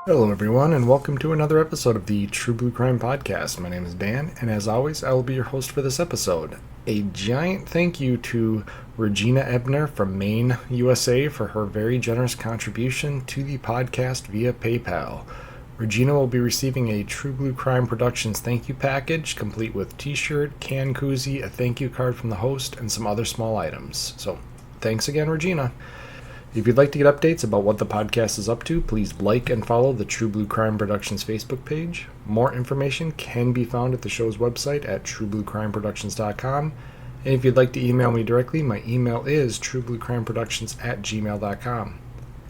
Hello, everyone, and welcome to another episode of the True Blue Crime Podcast. My name is Dan, and as always, I will be your host for this episode. A giant thank you to Regina Ebner from Maine, USA, for her very generous contribution to the podcast via PayPal. Regina will be receiving a True Blue Crime Productions thank you package, complete with t-shirt, can koozie, a thank you card from the host, and some other small items. So, thanks again, Regina. If you'd like to get updates about what the podcast is up to, please like and follow the True Blue Crime Productions Facebook page. More information can be found at the show's website at truebluecrimeproductions.com. And if you'd like to email me directly, my email is truebluecrimeproductions@gmail.com.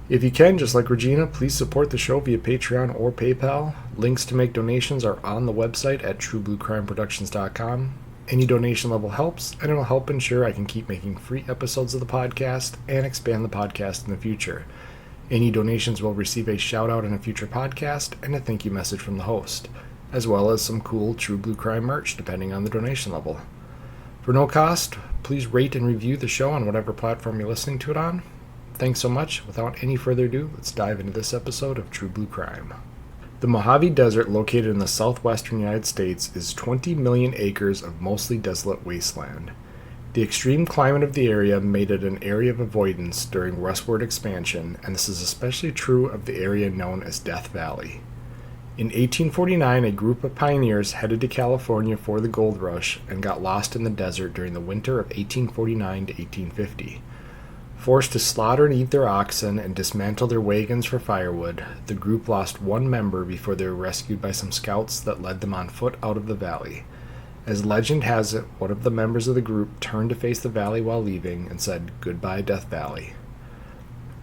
If you can, just like Regina, please support the show via Patreon or PayPal. Links to make donations are on the website at truebluecrimeproductions.com. Any donation level helps, and it'll help ensure I can keep making free episodes of the podcast and expand the podcast in the future. Any donations will receive a shout out in a future podcast and a thank you message from the host, as well as some cool True Blue Crime merch depending on the donation level. For no cost, please rate and review the show on whatever platform you're listening to it on. Thanks so much. Without any further ado, let's dive into this episode of True Blue Crime. The Mojave Desert, located in the southwestern United States, is 20 million acres of mostly desolate wasteland. The extreme climate of the area made it an area of avoidance during westward expansion, and this is especially true of the area known as Death Valley. In 1849, a group of pioneers headed to California for the gold rush and got lost in the desert during the winter of 1849 to 1850. Forced to slaughter and eat their oxen and dismantle their wagons for firewood, the group lost one member before they were rescued by some scouts that led them on foot out of the valley. As legend has it, one of the members of the group turned to face the valley while leaving and said, "Goodbye, Death Valley."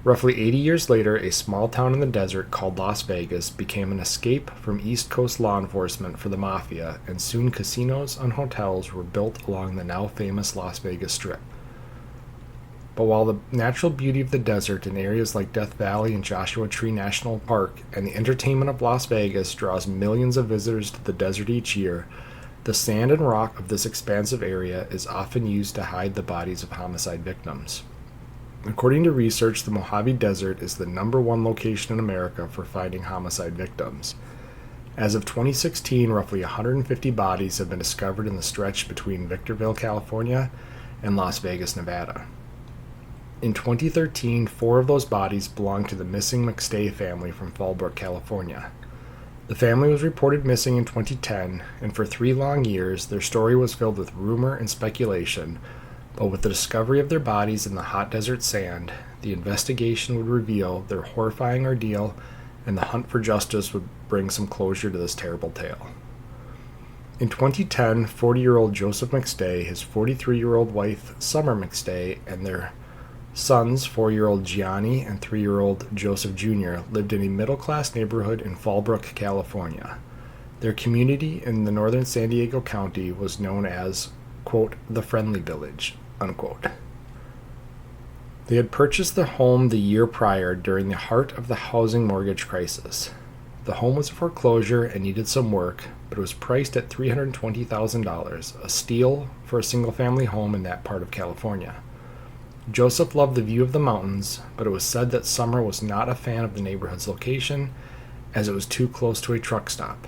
Roughly 80 years later, a small town in the desert called Las Vegas became an escape from East Coast law enforcement for the mafia, and soon casinos and hotels were built along the now famous Las Vegas Strip. But while the natural beauty of the desert in areas like Death Valley and Joshua Tree National Park and the entertainment of Las Vegas draws millions of visitors to the desert each year, the sand and rock of this expansive area is often used to hide the bodies of homicide victims. According to research, the Mojave Desert is the #1 location in America for finding homicide victims. As of 2016, roughly 150 bodies have been discovered in the stretch between Victorville, California, and Las Vegas, Nevada. In 2013, 4 of those bodies belonged to the missing McStay family from Fallbrook, California. The family was reported missing in 2010, and for 3 long years, their story was filled with rumor and speculation, but with the discovery of their bodies in the hot desert sand, the investigation would reveal their horrifying ordeal, and the hunt for justice would bring some closure to this terrible tale. In 2010, 40-year-old Joseph McStay, his 43-year-old wife, Summer McStay, and their sons, 4-year-old Gianni and 3-year-old Joseph Jr., lived in a middle-class neighborhood in Fallbrook, California. Their community in the northern San Diego County was known as, quote, the Friendly Village, unquote. They had purchased the home the year prior during the heart of the housing mortgage crisis. The home was a foreclosure and needed some work, but it was priced at $320,000, a steal for a single-family home in that part of California. Joseph loved the view of the mountains, but it was said that Summer was not a fan of the neighborhood's location, as it was too close to a truck stop.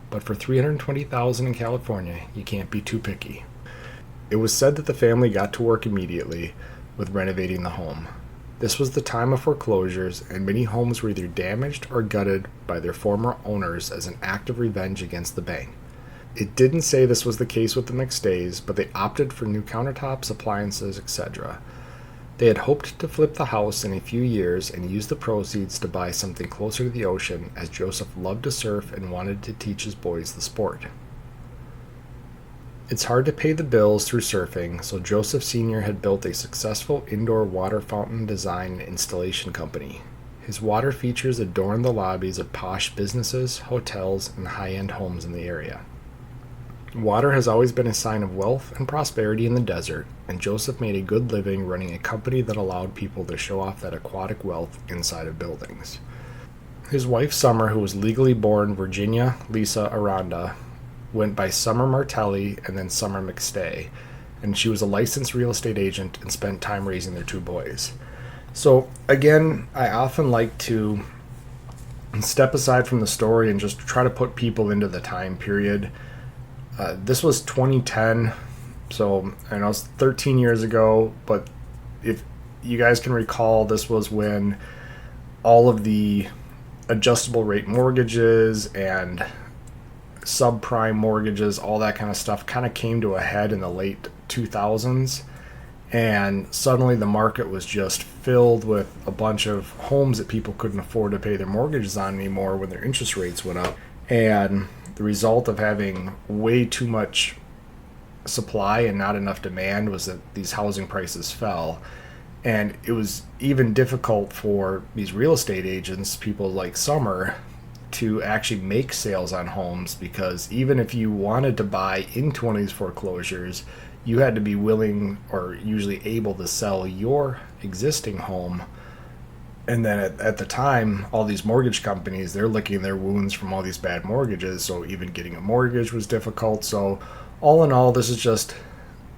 But for $320,000 in California, you can't be too picky. It was said that the family got to work immediately with renovating the home. This was the time of foreclosures, and many homes were either damaged or gutted by their former owners as an act of revenge against the bank. It didn't say this was the case with the McStays, but they opted for new countertops, appliances, etc. They had hoped to flip the house in a few years and use the proceeds to buy something closer to the ocean, as Joseph loved to surf and wanted to teach his boys the sport. It's hard to pay the bills through surfing, so Joseph Sr. had built a successful indoor water fountain design and installation company. His water features adorn the lobbies of posh businesses, hotels, and high-end homes in the area. Water has always been a sign of wealth and prosperity in the desert, and Joseph made a good living running a company that allowed people to show off that aquatic wealth inside of buildings. His wife Summer, who was legally born Virginia Lisa Aranda, went by Summer Martelli and then Summer McStay, and she was a licensed real estate agent and spent time raising their 2 boys. So again, I often like to step aside from the story and just try to put people into the time period. This was 2010, so I know it's 13 years ago, but if you guys can recall, this was when all of the adjustable rate mortgages and subprime mortgages, all that kind of stuff kind of came to a head in the late 2000s. And suddenly the market was just filled with a bunch of homes that people couldn't afford to pay their mortgages on anymore when their interest rates went up. And the result of having way too much supply and not enough demand was that these housing prices fell. And it was even difficult for these real estate agents, people like Summer, to actually make sales on homes, because even if you wanted to buy into one of these foreclosures, you had to be willing or usually able to sell your existing home. And then at the time, all these mortgage companies, they're licking their wounds from all these bad mortgages, so even getting a mortgage was difficult. So all in all, this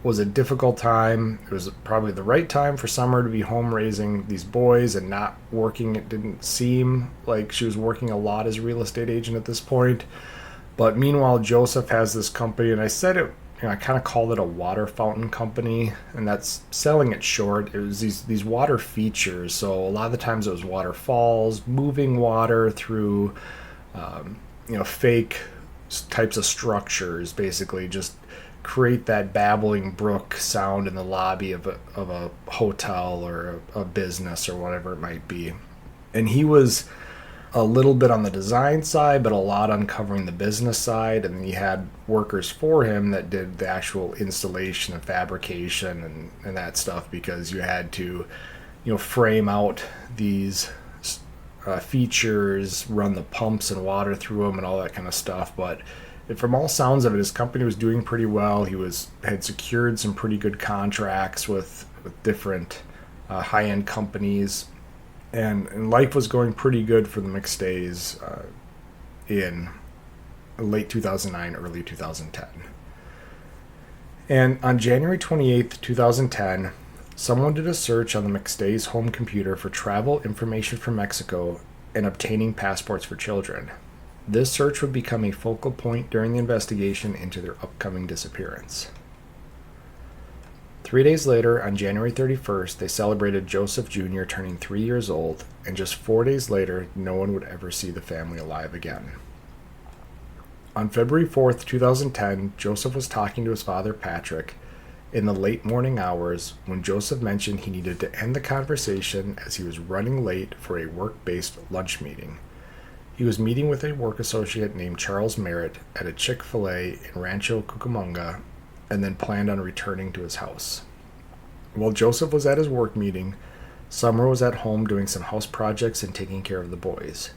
was a difficult time. It was probably the right time for Summer to be home raising these boys and not working. It didn't seem like she was working a lot as a real estate agent at this point. But meanwhile, Joseph has this company, and I said it, I kind of called it a water fountain company, and that's selling it short. It was these water features. So a lot of the times it was waterfalls, moving water through, fake types of structures, basically just create that babbling brook sound in the lobby of a hotel or a business or whatever it might be. And he was a little bit on the design side, but a lot on covering the business side. And he had workers for him that did the actual installation and fabrication and that stuff, because you had to, frame out these features, run the pumps and water through them and all that kind of stuff. But from all sounds of it, his company was doing pretty well. He had secured some pretty good contracts with different high-end companies. And life was going pretty good for the McStays in late 2009, early 2010. And on January 28th, 2010, someone did a search on the McStays' home computer for travel information from Mexico and obtaining passports for children. This search would become a focal point during the investigation into their upcoming disappearance. 3 days later, on January 31st, they celebrated Joseph Jr. turning 3 years old, and just 4 days later, no one would ever see the family alive again. On February 4th, 2010, Joseph was talking to his father, Patrick, in the late morning hours when Joseph mentioned he needed to end the conversation as he was running late for a work-based lunch meeting. He was meeting with a work associate named Charles Merritt at a Chick-fil-A in Rancho Cucamonga, and then planned on returning to his house. While Joseph was at his work meeting, Summer was at home doing some house projects and taking care of the boys.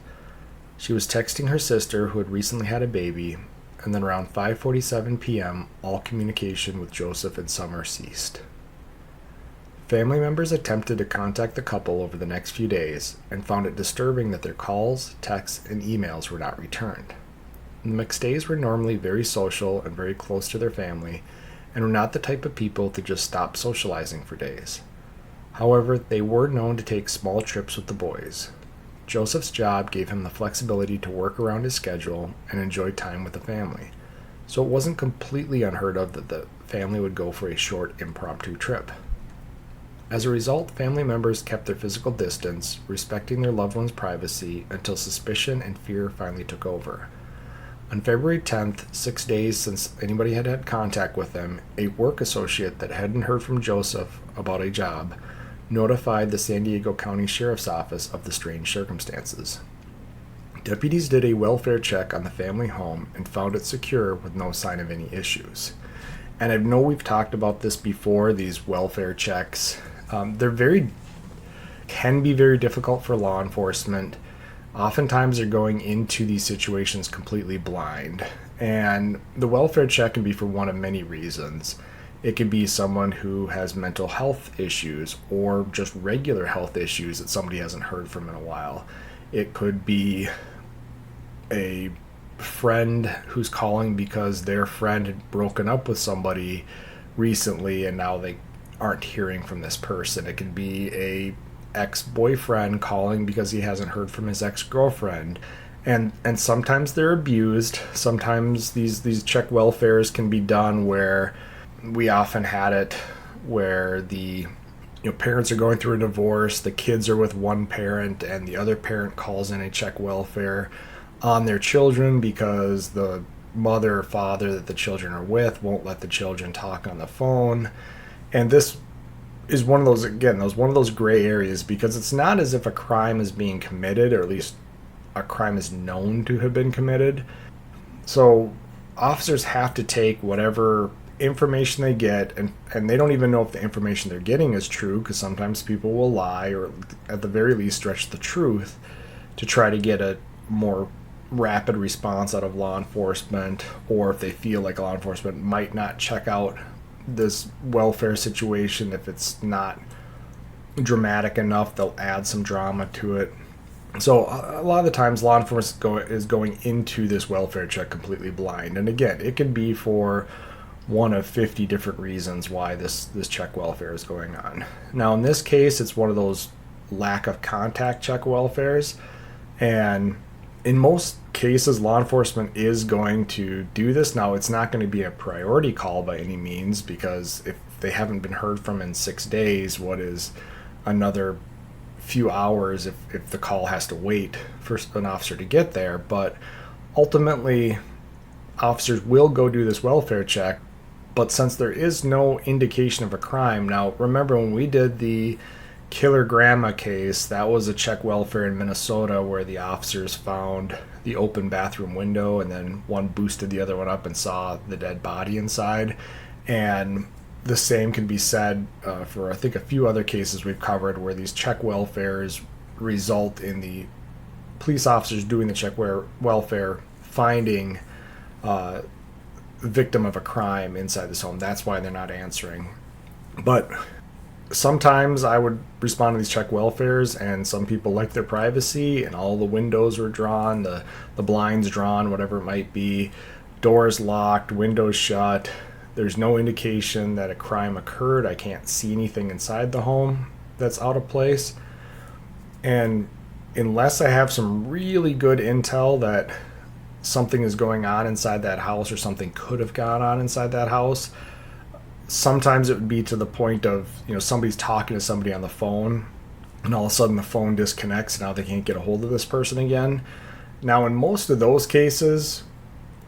She was texting her sister, who had recently had a baby, and then around 5:47 p.m., all communication with Joseph and Summer ceased. Family members attempted to contact the couple over the next few days and found it disturbing that their calls, texts, and emails were not returned. The McStays were normally very social and very close to their family, and were not the type of people to just stop socializing for days. However, they were known to take small trips with the boys. Joseph's job gave him the flexibility to work around his schedule and enjoy time with the family, so it wasn't completely unheard of that the family would go for a short impromptu trip. As a result, family members kept their physical distance, respecting their loved ones' privacy until suspicion and fear finally took over. On February 10th, 6 days since anybody had had contact with them, a work associate that hadn't heard from Joseph about a job notified the San Diego County Sheriff's Office of the strange circumstances. Deputies did a welfare check on the family home and found it secure with no sign of any issues. And I know we've talked about this before, these welfare checks. Can be very difficult for law enforcement. Oftentimes they're going into these situations completely blind. And the welfare check can be for one of many reasons. It could be someone who has mental health issues or just regular health issues that somebody hasn't heard from in a while. It could be a friend who's calling because their friend had broken up with somebody recently and now they aren't hearing from this person. It could be a ex-boyfriend calling because he hasn't heard from his ex-girlfriend. And sometimes they're abused. Sometimes these check welfares can be done where we often had it where the parents are going through a divorce, the kids are with one parent, and the other parent calls in a check welfare on their children because the mother or father that the children are with won't let the children talk on the phone. And this is one of those gray areas, because it's not as if a crime is being committed, or at least a crime is known to have been committed. So officers have to take whatever information they get, and they don't even know if the information they're getting is true, because sometimes people will lie or at the very least stretch the truth to try to get a more rapid response out of law enforcement, or if they feel like law enforcement might not check out this welfare situation if it's not dramatic enough, they'll add some drama to it. So a lot of the times law enforcement is going into this welfare check completely blind, and again, it can be for one of 50 different reasons why this check welfare is going on. Now in this case, it's one of those lack of contact check welfares, and in most cases law enforcement is going to do this. Now it's not going to be a priority call by any means, because if they haven't been heard from in 6 days, what is another few hours if the call has to wait for an officer to get there. But ultimately officers will go do this welfare check. But since there is no indication of a crime, now remember when we did the Killer Grandma case, that was a check welfare in Minnesota where the officers found the open bathroom window, and then one boosted the other one up and saw the dead body inside. And the same can be said for I think a few other cases we've covered where these check welfares result in the police officers doing the check welfare finding victim of a crime inside this home. That's why they're not answering. But sometimes I would respond to these check welfares, and some people like their privacy, and all the windows were drawn, the blinds drawn, whatever it might be, doors locked, windows shut. There's no indication that a crime occurred. I can't see anything inside the home that's out of place. And unless I have some really good intel that something is going on inside that house, or something could have gone on inside that house, sometimes it would be to the point of, somebody's talking to somebody on the phone, and all of a sudden the phone disconnects, and now they can't get a hold of this person again. Now, in most of those cases,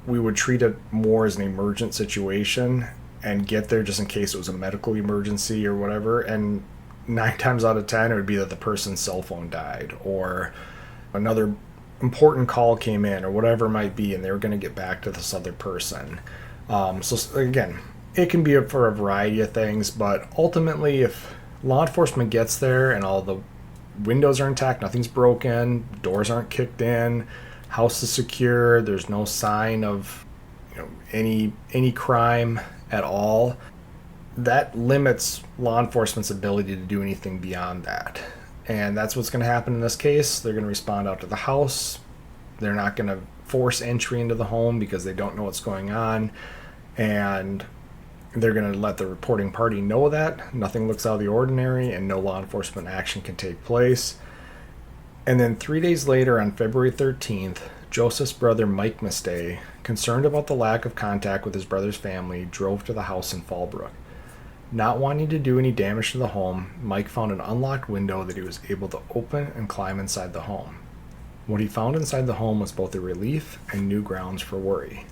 we would treat it more as an emergent situation and get there just in case it was a medical emergency or whatever. And 9 times out of 10, it would be that the person's cell phone died, or another important call came in, or whatever it might be, and they were going to get back to this other person. So again, it can be for a variety of things, but ultimately if law enforcement gets there and all the windows are intact, nothing's broken, doors aren't kicked in, house is secure, there's no sign of any crime at all, that limits law enforcement's ability to do anything beyond that. And that's what's going to happen in this case. They're going to respond out to the house. They're not going to force entry into the home because they don't know what's going on, and they're going to let the reporting party know that nothing looks out of the ordinary and no law enforcement action can take place. And then 3 days later, on February 13th, Joseph's brother Mike McStay, concerned about the lack of contact with his brother's family, drove to the house in Fallbrook. Not wanting to do any damage to the home, Mike found an unlocked window that he was able to open and climb inside the home. What he found inside the home was both a relief and new grounds for worry.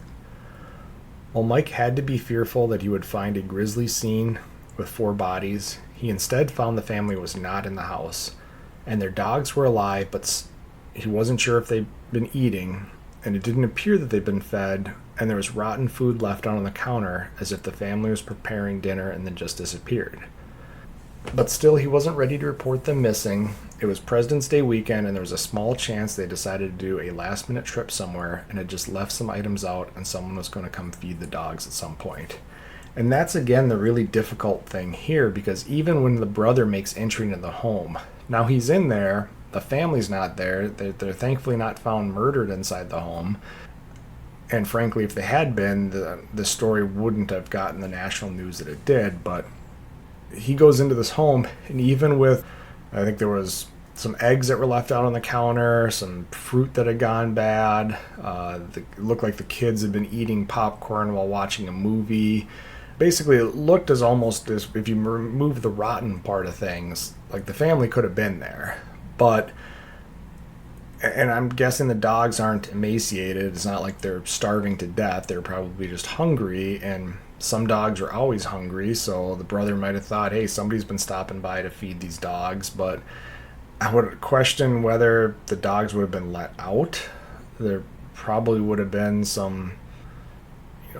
While Mike had to be fearful that he would find a grisly scene with 4 bodies, he instead found the family was not in the house, and their dogs were alive, but he wasn't sure if they'd been eating, and it didn't appear that they'd been fed, and there was rotten food left out on the counter as if the family was preparing dinner and then just disappeared. But still, he wasn't ready to report them missing. It was President's Day weekend, and there was a small chance they decided to do a last-minute trip somewhere and had just left some items out, and someone was going to come feed the dogs at some point. And that's, again, the really difficult thing here, because even when the brother makes entry into the home, now he's in there, the family's not there, they're thankfully not found murdered inside the home, and frankly, if they had been, the story wouldn't have gotten the national news that it did. But he goes into this home, and even with I think there was some eggs that were left out on the counter, some fruit that had gone bad. It looked like the kids had been eating popcorn while watching a movie. Basically, it looked as almost as if you remove the rotten part of things, like the family could have been there. But, and I'm guessing the dogs aren't emaciated. It's not like they're starving to death. They're probably just hungry, and some dogs are always hungry, so the brother might have thought, hey, somebody's been stopping by to feed these dogs. But I would question whether the dogs would have been let out. There probably would have been some,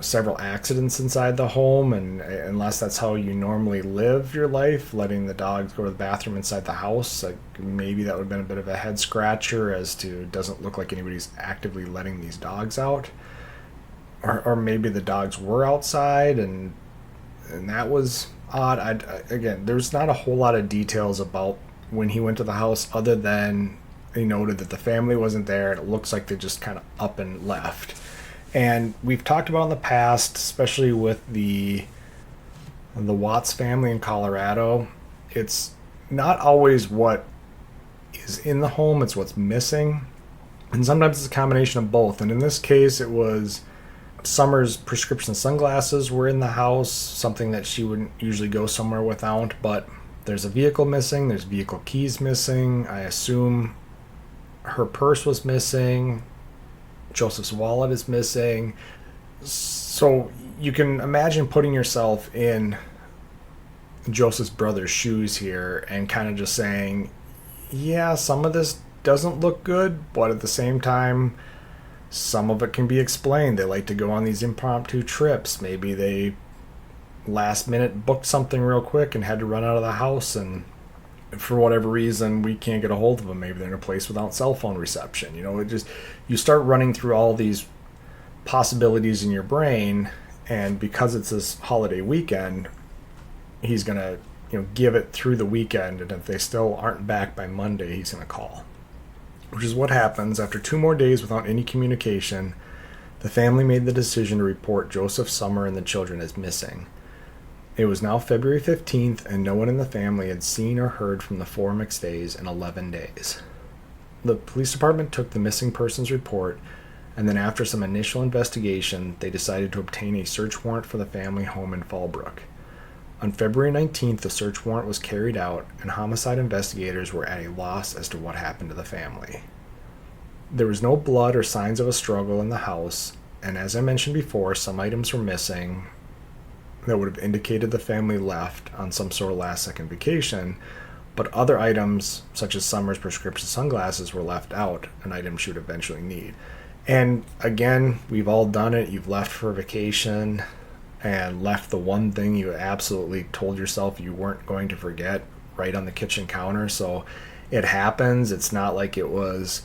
several accidents inside the home, and unless that's how you normally live your life, letting the dogs go to the bathroom inside the house, like maybe that would have been a bit of a head scratcher as to, it doesn't look like anybody's actively letting these dogs out. Or maybe the dogs were outside, and that was odd. Again, there's not a whole lot of details about when he went to the house, other than he noted that the family wasn't there, and it looks like they just kind of up and left. And we've talked about in the past, especially with the Watts family in Colorado, it's not always what is in the home, it's what's missing. And sometimes it's a combination of both. And in this case, it was Summer's prescription sunglasses were in the house, something that she wouldn't usually go somewhere without, but there's a vehicle missing, there's vehicle keys missing. I assume her purse was missing. Joseph's wallet is missing. So you can imagine putting yourself in Joseph's brother's shoes here and kind of just saying, yeah, some of this doesn't look good, but at the same time, some of it can be explained. They like to go on these impromptu trips. Maybe they last minute booked something real quick and had to run out of the house, and for whatever reason we can't get a hold of them. Maybe they're in a place without cell phone reception. You start running through all these possibilities in your brain, and because it's this holiday weekend, he's gonna give it through the weekend, and if they still aren't back by Monday, he's gonna call. Which is what happens. After 2 more days without any communication, the family made the decision to report Joseph, Summer, and the children as missing. It was now February 15th, and no one in the family had seen or heard from the 4 McStays in 11 days. The police department took the missing persons report, and then after some initial investigation, they decided to obtain a search warrant for the family home in Fallbrook. On February 19th, the search warrant was carried out, and homicide investigators were at a loss as to what happened to the family. There was no blood or signs of a struggle in the house, and as I mentioned before, some items were missing that would have indicated the family left on some sort of last-second vacation, but other items, such as Summer's prescription sunglasses, were left out, an item she would eventually need. And again, we've all done it. You've left for a vacation and left the one thing you absolutely told yourself you weren't going to forget right on the kitchen counter. So it happens. It's not like it was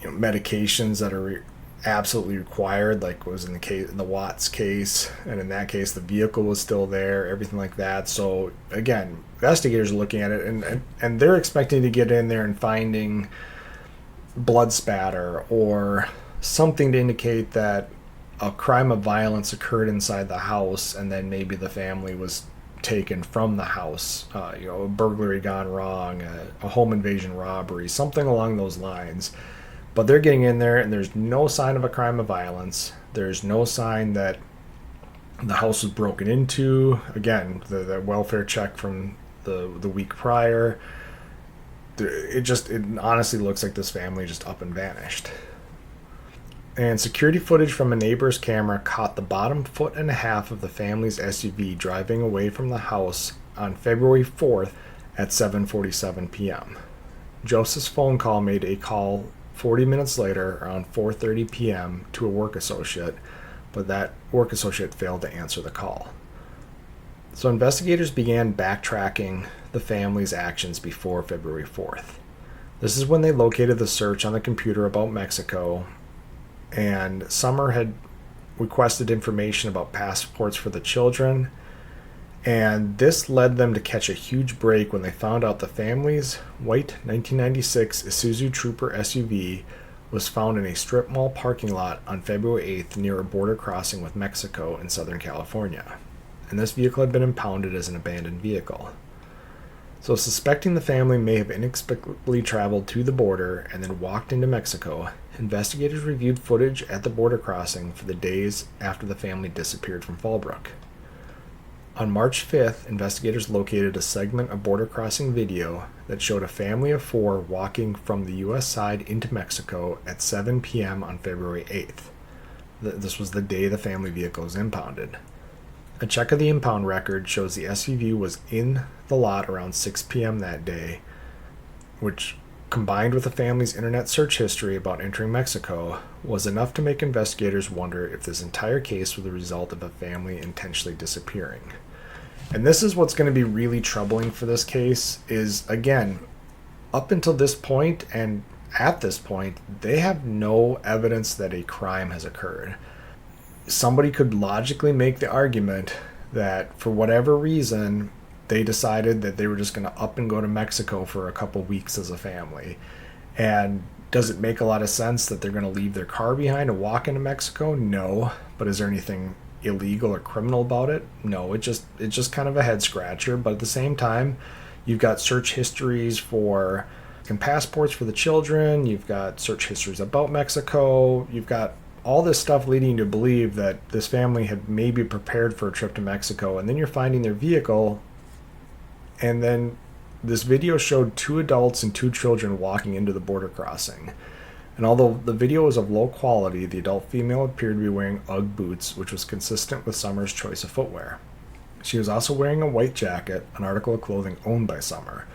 medications that are absolutely required, like was in the Watts case, and in that case the vehicle was still there, everything like that. So again, investigators are looking at it, and they're expecting to get in there and finding blood spatter or something to indicate that a crime of violence occurred inside the house, and then maybe the family was taken from the house, a burglary gone wrong, a home invasion robbery, something along those lines. But they're getting in there, and there's no sign of a crime of violence. There's no sign that the house was broken into. Again, the welfare check from the week prior. It honestly looks like this family just up and vanished. And security footage from a neighbor's camera caught the bottom foot and a half of the family's SUV driving away from the house on February 4th at 7:47 p.m. Joseph's phone call made a call 40 minutes later, around 4:30 p.m., to a work associate, but that work associate failed to answer the call. So investigators began backtracking the family's actions before February 4th. This is when they located the search on the computer about Mexico, and Summer had requested information about passports for the children, and this led them to catch a huge break when they found out the family's white 1996 Isuzu Trooper SUV was found in a strip mall parking lot on February 8th near a border crossing with Mexico in Southern California, and this vehicle had been impounded as an abandoned vehicle. So, suspecting the family may have inexplicably traveled to the border and then walked into Mexico, investigators reviewed footage at the border crossing for the days after the family disappeared from Fallbrook. On March 5th, investigators located a segment of border crossing video that showed a family of 4 walking from the U.S. side into Mexico at 7 p.m. on February 8th. This was the day the family vehicle was impounded. A check of the impound record shows the SUV was in the lot around 6 p.m. that day, which, combined with the family's internet search history about entering Mexico, was enough to make investigators wonder if this entire case was the result of a family intentionally disappearing. And this is what's going to be really troubling for this case is, again, up until this point and at this point, they have no evidence that a crime has occurred. Somebody could logically make the argument that for whatever reason, they decided that they were just going to up and go to Mexico for a couple weeks as a family. And does it make a lot of sense that they're going to leave their car behind and walk into Mexico? No. But is there anything illegal or criminal about it? No. It's just kind of a head scratcher. But at the same time, you've got search histories for and passports for the children. You've got search histories about Mexico. You've got all this stuff leading you to believe that this family had maybe prepared for a trip to Mexico, and then you're finding their vehicle, and then this video showed 2 adults and 2 children walking into the border crossing. And although the video was of low quality, the adult female appeared to be wearing Ugg boots, which was consistent with Summer's choice of footwear. She was also wearing a white jacket, an article of clothing owned by Summer.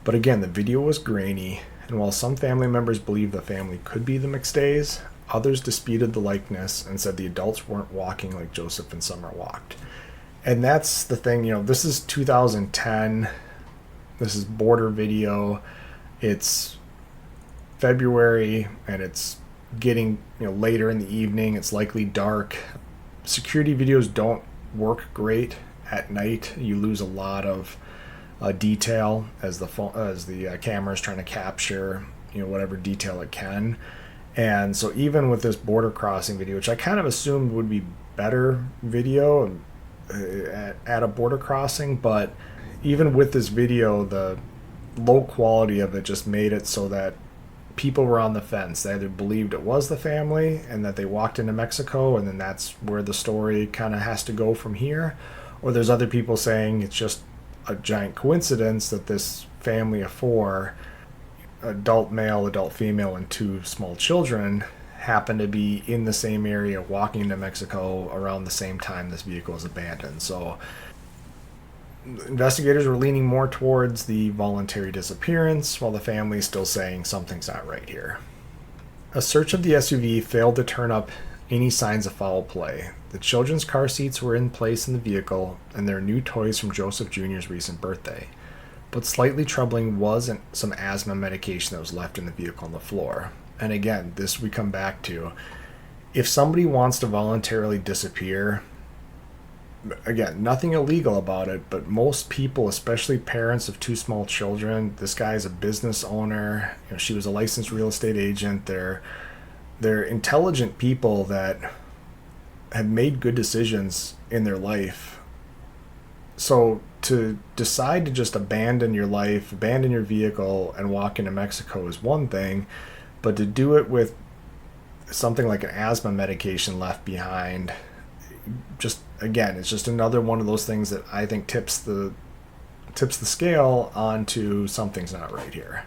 But again, the video was grainy, and while some family members believed the family could be the McStays, others disputed the likeness and said the adults weren't walking like Joseph and Summer walked. And that's the thing, this is 2010. This is border video. It's February, and it's getting later in the evening. It's likely dark. Security videos don't work great at night. You lose a lot of detail as the camera is trying to capture whatever detail it can. And so even with this border crossing video, which I kind of assumed would be better video at a border crossing, but even with this video, the low quality of it just made it so that people were on the fence. They either believed it was the family and that they walked into Mexico and then that's where the story kind of has to go from here, or there's other people saying it's just a giant coincidence that this family of 4, adult male, adult female, and 2 small children happen to be in the same area walking into Mexico around the same time this vehicle is abandoned. So investigators were leaning more towards the voluntary disappearance, while the family is still saying something's not right here. A search of the SUV failed to turn up any signs of foul play. The children's car seats were in place in the vehicle, and there are new toys from Joseph Jr.'s recent birthday. But slightly troubling was some asthma medication that was left in the vehicle on the floor. And again, this we come back to. If somebody wants to voluntarily disappear, again, nothing illegal about it, but most people, especially parents of 2 small children, this guy's a business owner, she was a licensed real estate agent, they're intelligent people that have made good decisions in their life. So to decide to just abandon your life, abandon your vehicle, and walk into Mexico is one thing, but to do it with something like an asthma medication left behind, just again, it's just another one of those things that I think tips the scale onto something's not right here.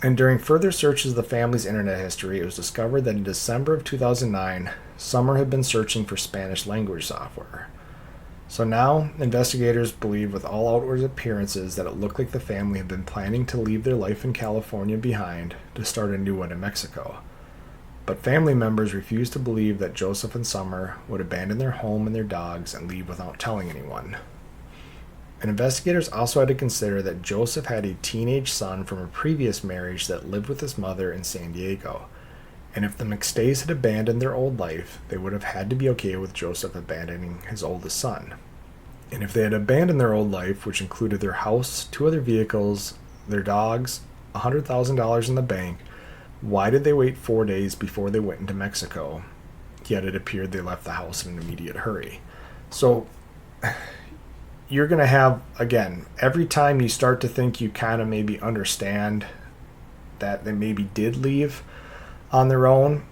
And during further searches of the family's internet history, it was discovered that in December of 2009, Summer had been searching for Spanish language software. So now, investigators believe with all outward appearances that it looked like the family had been planning to leave their life in California behind to start a new one in Mexico. But family members refused to believe that Joseph and Summer would abandon their home and their dogs and leave without telling anyone. And investigators also had to consider that Joseph had a teenage son from a previous marriage that lived with his mother in San Diego. And if the McStays had abandoned their old life, they would have had to be okay with Joseph abandoning his oldest son. And if they had abandoned their old life, which included their house, 2 other vehicles, their dogs, $100,000 in the bank, why did they wait 4 days before they went into Mexico? Yet it appeared they left the house in an immediate hurry. So you're going to have, again, every time you start to think you kind of maybe understand that they maybe did leave on their own,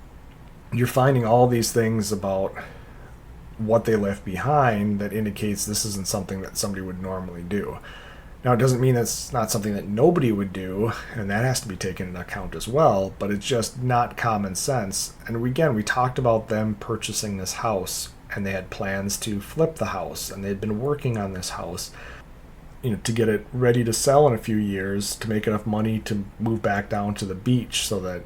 you're finding all these things about what they left behind that indicates this isn't something that somebody would normally do. Now, it doesn't mean that's not something that nobody would do, and that has to be taken into account as well, but it's just not common sense. And again, we talked about them purchasing this house, and they had plans to flip the house, and they'd been working on this house, to get it ready to sell in a few years, to make enough money to move back down to the beach so that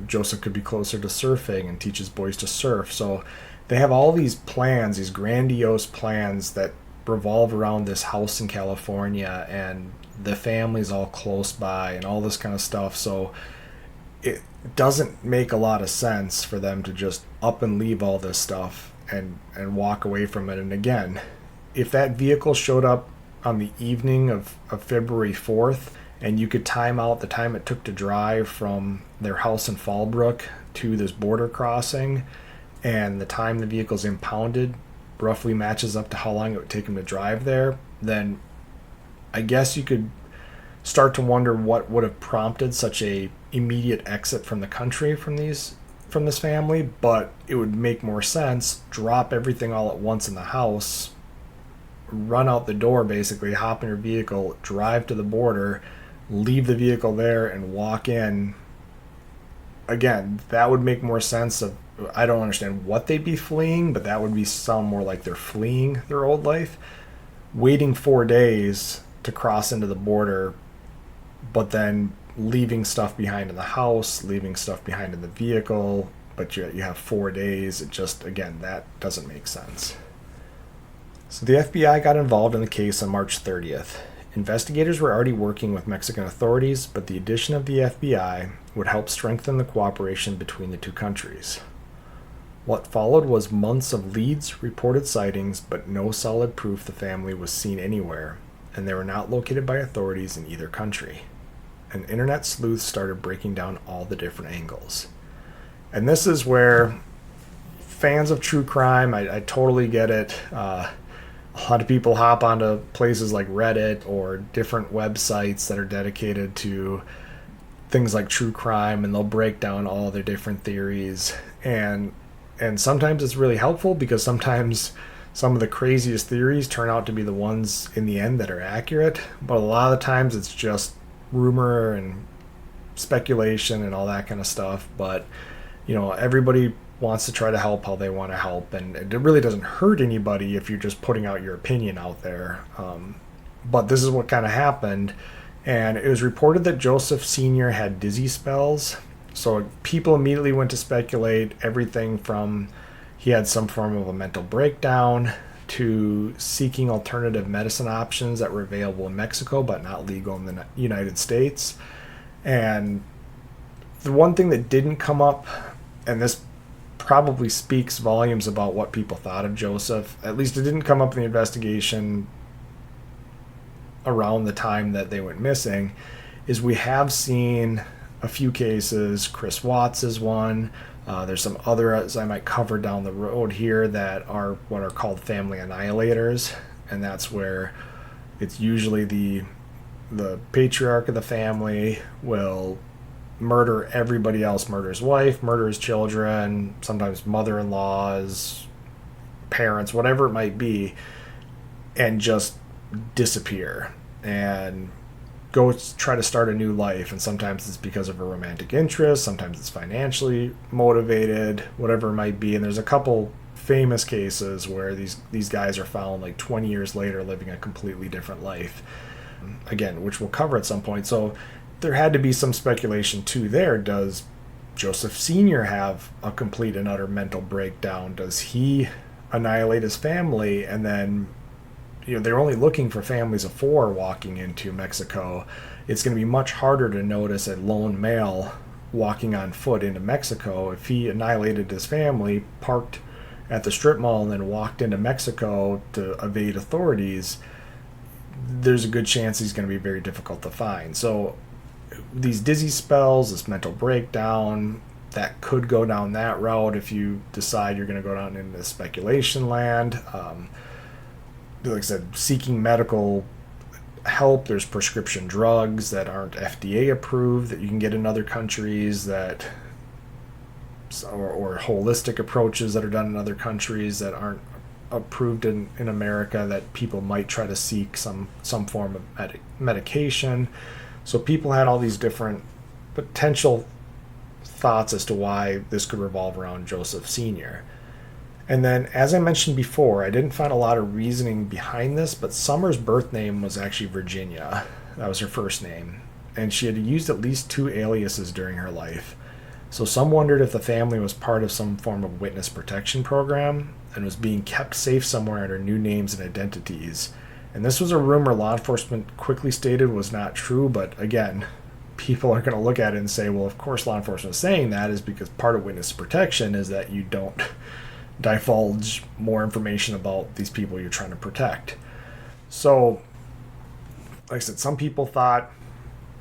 Joseph could be closer to surfing and teach his boys to surf. So they have all these plans, these grandiose plans that revolve around this house in California, and the family's all close by and all this kind of stuff. So it doesn't make a lot of sense for them to just up and leave all this stuff and walk away from it. And again, if that vehicle showed up on the evening of February 4th, and you could time out the time it took to drive from their house in Fallbrook to this border crossing, and the time the vehicle's impounded roughly matches up to how long it would take them to drive there, then I guess you could start to wonder what would have prompted such a immediate exit from the country from this family. But it would make more sense, drop everything all at once in the house, run out the door, basically hop in your vehicle, drive to the border, leave the vehicle there, and walk in. Again, that would make more sense. I don't understand what they'd be fleeing, but that would be sound more like they're fleeing their old life. Waiting 4 days to cross into the border, but then leaving stuff behind in the house, leaving stuff behind in the vehicle, but you have 4 days. It just, again, that doesn't make sense. So the FBI got involved in the case on March 30th. Investigators were already working with Mexican authorities, but the addition of the FBI would help strengthen the cooperation between the two countries. What followed was months of leads, reported sightings, but no solid proof the family was seen anywhere, and they were not located by authorities in either country. And internet sleuths started breaking down all the different angles. And this is where fans of true crime, I totally get it. A lot of people hop onto places like Reddit or different websites that are dedicated to things like true crime, and they'll break down all their different theories. And sometimes it's really helpful, because sometimes some of the craziest theories turn out to be the ones in the end that are accurate. But a lot of the times it's just rumor and speculation and all that kind of stuff. But, everybody wants to try to help how they want to help, and it really doesn't hurt anybody if you're just putting out your opinion out there. But this is what kind of happened, and it was reported that Joseph Sr. had dizzy spells. So people immediately went to speculate everything from he had some form of a mental breakdown to seeking alternative medicine options that were available in Mexico but not legal in the United States. And the one thing that didn't come up, and this probably speaks volumes about what people thought of Joseph, at least it didn't come up in the investigation around the time that they went missing, is we have seen a few cases. Chris Watts is one. There's some others I might cover down the road here that are what are called family annihilators, and that's where it's usually the patriarch of the family will murder everybody else, murder his wife, murder his children, sometimes mother-in-laws, parents, whatever it might be, and just disappear and go try to start a new life. And sometimes it's because of a romantic interest, sometimes it's financially motivated, whatever it might be. And there's a couple famous cases where these guys are found like 20 years later living a completely different life, again, which we'll cover at some point. So there had to be some speculation too there. Does Joseph Sr. have a complete and utter mental breakdown? Does he annihilate his family? And then they're only looking for families of 4 walking into Mexico. It's going to be much harder to notice a lone male walking on foot into Mexico. If he annihilated his family, parked at the strip mall, and then walked into Mexico to evade authorities, there's a good chance he's going to be very difficult to find. So these dizzy spells, this mental breakdown, that could go down that route if you decide you're going to go down into speculation land. like I said, seeking medical help. There's prescription drugs that aren't FDA approved that you can get in other countries, that or holistic approaches that are done in other countries that aren't approved in America, that people might try to seek some form of medication. So people had all these different potential thoughts as to why this could revolve around Joseph Sr. And then, as I mentioned before, I didn't find a lot of reasoning behind this, but Summer's birth name was actually Virginia. That was her first name. And she had used at least 2 aliases during her life. So some wondered if the family was part of some form of witness protection program and was being kept safe somewhere under new names and identities. And this was a rumor law enforcement quickly stated was not true, but again, people are going to look at it and say, well, of course law enforcement is saying that is because part of witness protection is that you don't divulge more information about these people you're trying to protect. So, like I said, some people thought,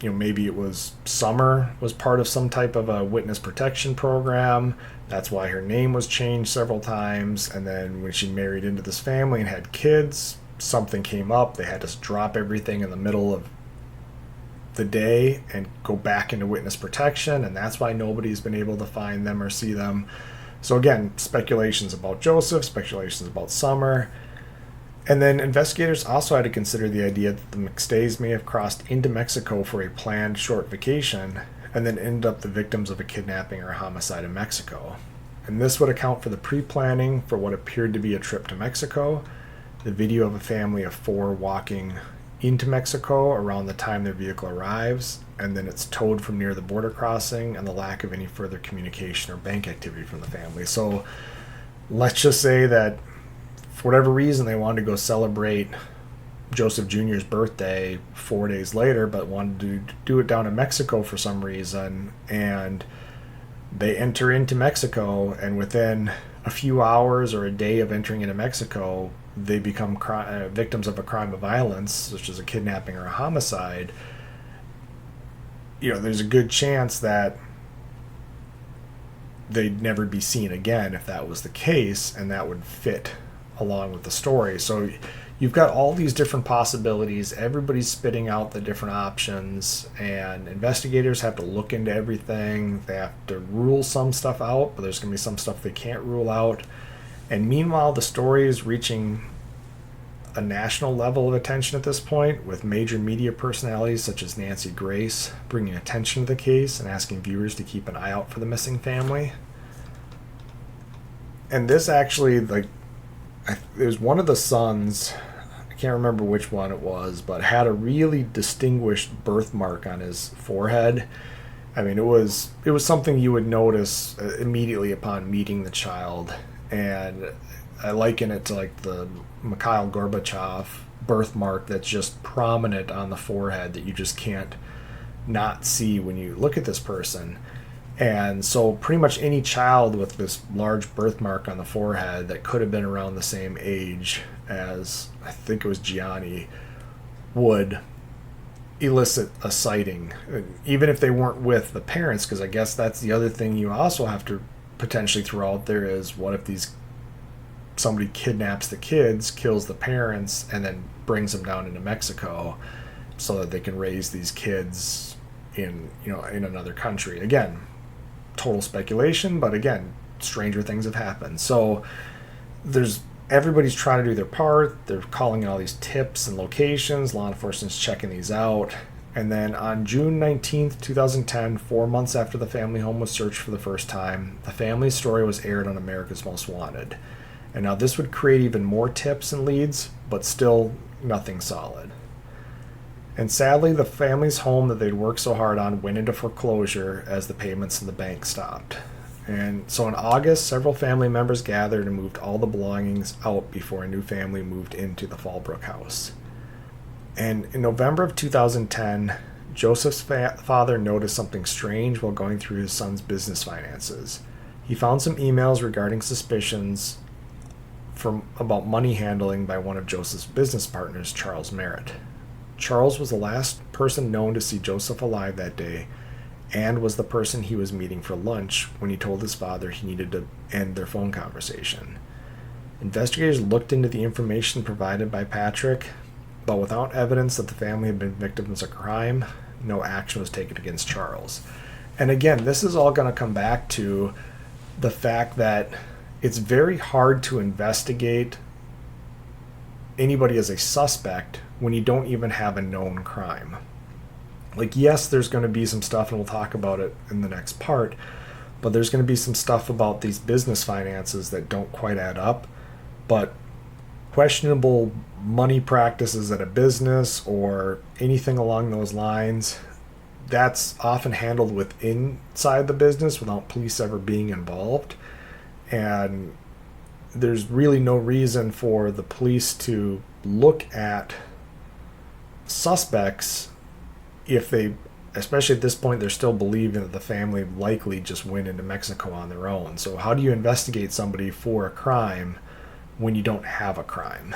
maybe it was Summer was part of some type of a witness protection program. That's why her name was changed several times. And then when she married into this family and had kids, something came up. They had to drop everything in the middle of the day and go back into witness protection. And that's why nobody's been able to find them or see them. So again, speculations about Joseph, speculations about Summer. And then investigators also had to consider the idea that the McStays may have crossed into Mexico for a planned short vacation and then ended up the victims of a kidnapping or a homicide in Mexico. And this would account for the pre-planning for what appeared to be a trip to Mexico, the video of a family of 4 walking into Mexico around the time their vehicle arrives, and then it's towed from near the border crossing, and the lack of any further communication or bank activity from the family. So let's just say that for whatever reason they wanted to go celebrate Joseph Jr.'s birthday 4 days later, but wanted to do it down in Mexico for some reason, and they enter into Mexico, and within a few hours or a day of entering into Mexico, they become victims of a crime of violence, such as a kidnapping or a homicide. There's a good chance that they'd never be seen again if that was the case, and that would fit along with the story. So you've got all these different possibilities. Everybody's spitting out the different options, and investigators have to look into everything. They have to rule some stuff out, but there's going to be some stuff they can't rule out. And meanwhile, the story is reaching a national level of attention at this point, with major media personalities such as Nancy Grace bringing attention to the case and asking viewers to keep an eye out for the missing family. And this actually, it was one of the sons, I can't remember which one it was, but had a really distinguished birthmark on his forehead. I mean, it was something you would notice immediately upon meeting the child. And I liken it to like the Mikhail Gorbachev birthmark that's just prominent on the forehead that you just can't not see when you look at this person. And so pretty much any child with this large birthmark on the forehead that could have been around the same age as, I think it was Gianni, would elicit a sighting, even if they weren't with the parents, because I guess that's the other thing you also have to potentially throw out there is, what if somebody kidnaps the kids, kills the parents, and then brings them down into Mexico so that they can raise these kids in another country. Again, total speculation, but again, stranger things have happened. So everybody's trying to do their part. They're calling in all these tips and locations. Law enforcement's checking these out. And then on June 19th, 2010, 4 months after the family home was searched for the first time, the family's story was aired on America's Most Wanted. And now this would create even more tips and leads, but still nothing solid. And sadly, the family's home that they'd worked so hard on went into foreclosure as the payments in the bank stopped. And so in August, several family members gathered and moved all the belongings out before a new family moved into the Fallbrook house. And in November of 2010, Joseph's father noticed something strange while going through his son's business finances. He found some emails regarding suspicions about money handling by one of Joseph's business partners, Charles Merritt. Charles was the last person known to see Joseph alive that day, and was the person he was meeting for lunch when he told his father he needed to end their phone conversation. Investigators looked into the information provided by Patrick, but without evidence that the family had been victims of crime, no action was taken against Charles. And again, this is all going to come back to the fact that it's very hard to investigate anybody as a suspect when you don't even have a known crime. Like, yes, there's going to be some stuff, and we'll talk about it in the next part, but there's going to be some stuff about these business finances that don't quite add up. But questionable money practices at a business or anything along those lines, that's often handled inside the business without police ever being involved. And there's really no reason for the police to look at suspects if they, especially at this point, they're still believing that the family likely just went into Mexico on their own. So how do you investigate somebody for a crime when you don't have a crime?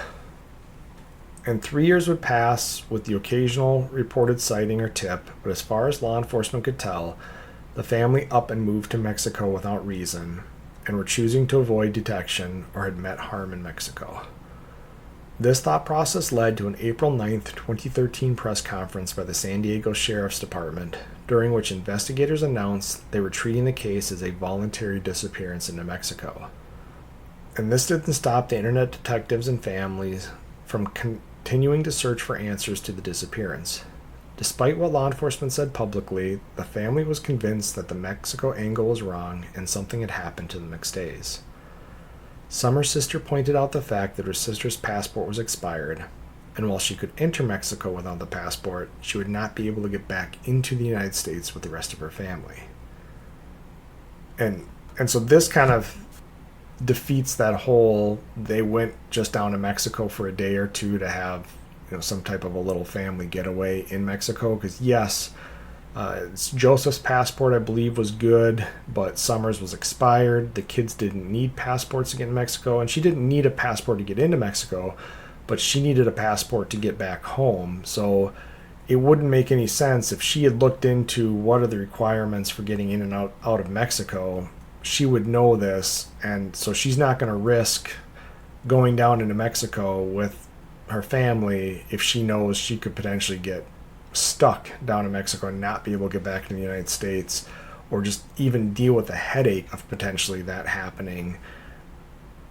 And 3 years would pass with the occasional reported sighting or tip, but as far as law enforcement could tell, the family up and moved to Mexico without reason and were choosing to avoid detection or had met harm in Mexico. This thought process led to an April 9th, 2013 press conference by the San Diego Sheriff's Department, during which investigators announced they were treating the case as a voluntary disappearance in New Mexico. And this didn't stop the internet detectives and families from continuing to search for answers to the disappearance. Despite what law enforcement said publicly, the family was convinced that the Mexico angle was wrong and something had happened to the McStays. Summer's sister pointed out the fact that her sister's passport was expired, and while she could enter Mexico without the passport, she would not be able to get back into the United States with the rest of her family. And so this kind of defeats that whole, they went just down to Mexico for a day or two to have, some type of a little family getaway in Mexico. Because yes, Joseph's passport, I believe, was good, but Summer's was expired. The kids didn't need passports to get in Mexico, and she didn't need a passport to get into Mexico, but she needed a passport to get back home. So it wouldn't make any sense if she had looked into what are the requirements for getting in and out of Mexico. She would know this, and so she's not going to risk going down into Mexico with her family if she knows she could potentially get stuck down in Mexico and not be able to get back to the United States, or just even deal with the headache of potentially that happening.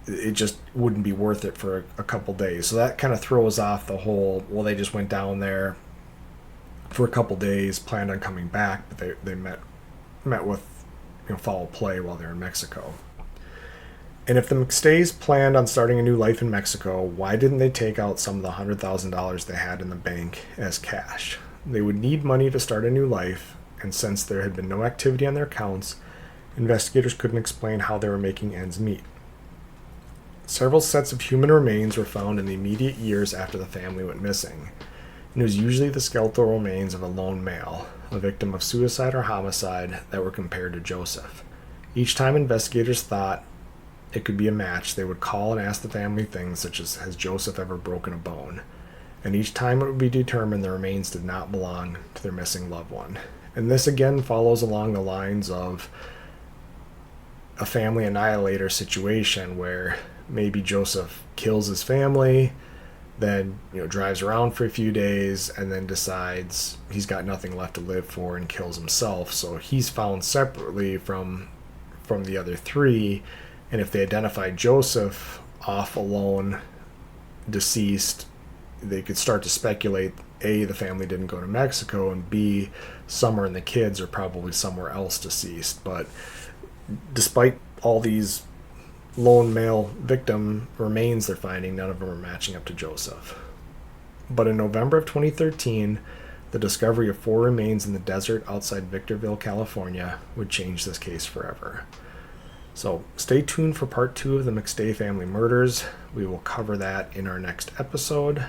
It just wouldn't be worth it for a couple days. So that kind of throws off the whole, well, they just went down there for a couple days, planned on coming back, but they met with foul play while they're in Mexico. And if the McStays planned on starting a new life in Mexico, why didn't they take out some of the $100,000 they had in the bank as cash? They would need money to start a new life, and since there had been no activity on their accounts, investigators couldn't explain how they were making ends meet. Several sets of human remains were found in the immediate years after the family went missing, and it was usually the skeletal remains of a lone male, a victim of suicide or homicide, that were compared to Joseph. Each time investigators thought it could be a match, they would call and ask the family things such as, has Joseph ever broken a bone? And each time it would be determined the remains did not belong to their missing loved one. And this again follows along the lines of a family annihilator situation where maybe Joseph kills his family, then drives around for a few days, and then decides he's got nothing left to live for and kills himself. So he's found separately from the other three. And if they identify Joseph off alone, deceased, they could start to speculate, A, the family didn't go to Mexico, and B, Summer and the kids are probably somewhere else deceased. But despite all these lone male victim remains they're finding, none of them are matching up to Joseph. But in November of 2013, the discovery of 4 remains in the desert outside Victorville, California, would change this case forever. So stay tuned for part 2 of the McStay family murders. We will cover that in our next episode.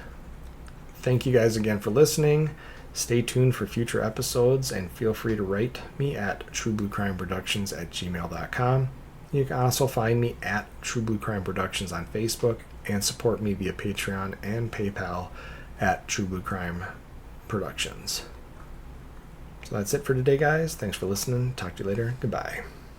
Thank you guys again for listening. Stay tuned for future episodes, and feel free to write me at truebluecrimeproductions@gmail.com. You can also find me at True Blue Crime Productions on Facebook, and support me via Patreon and PayPal at True Blue Crime Productions. So that's it for today, guys. Thanks for listening. Talk to you later. Goodbye.